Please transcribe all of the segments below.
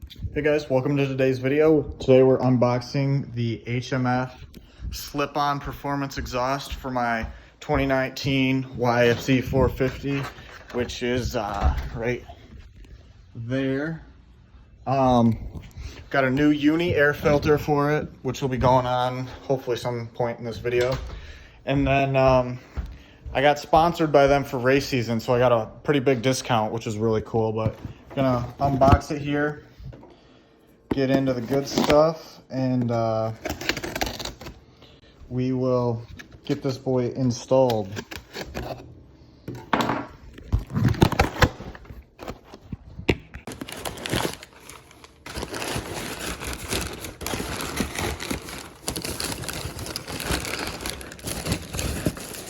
Hey guys, welcome to today's video. Today we're unboxing the HMF slip-on performance exhaust for my 2019 YFZ450, which is right there. Got a new uni air filter for it, which will be going on hopefully some point in this video. And then I got sponsored by them for race season, so I got a pretty big discount, which is really cool. But I'm gonna unbox it here, get into the good stuff, and we will get this boy installed.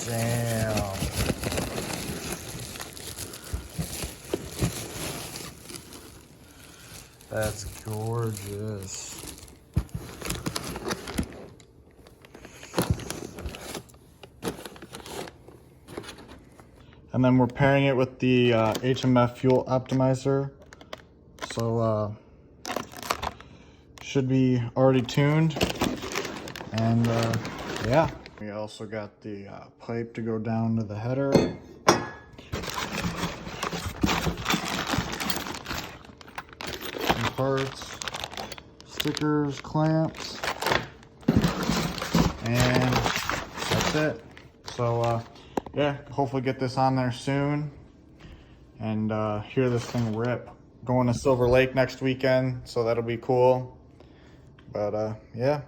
Damn. That's gorgeous. And then we're pairing it with the HMF fuel optimizer. So should be already tuned. And yeah. We also got the pipe to go down to the header. Some parts, stickers, clamps, and that's it. So yeah, hopefully get this on there soon and hear this thing rip. Going to Silver Lake next weekend, so that'll be cool. But yeah.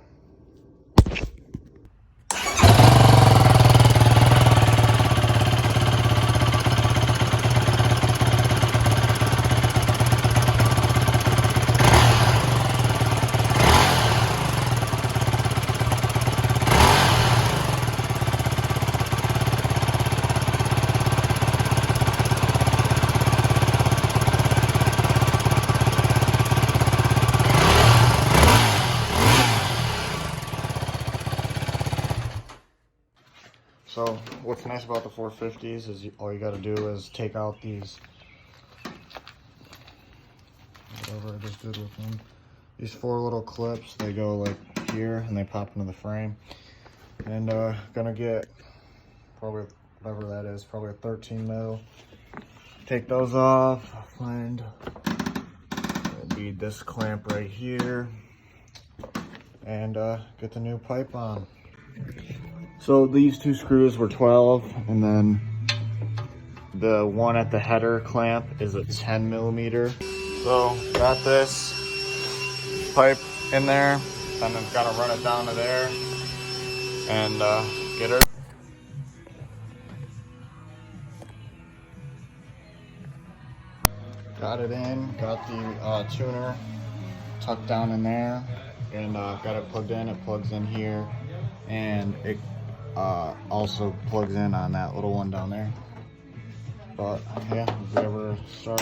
So what's nice about the 450s is all you got to do is take out these, whatever I just did with them, these 4 little clips. They go like here and they pop into the frame. And gonna get probably whatever that is, probably a 13 mil. Take those off. Find it'll be this clamp right here, and get the new pipe on. So these 2 screws were 12, and then the one at the header clamp is a 10 millimeter. So got this pipe in there, and then gotta run it down to there and get her. Got it in, got the tuner tucked down in there, and got it plugged in. It plugs in here, and it also plugs in on that little one down there. But yeah, if we ever start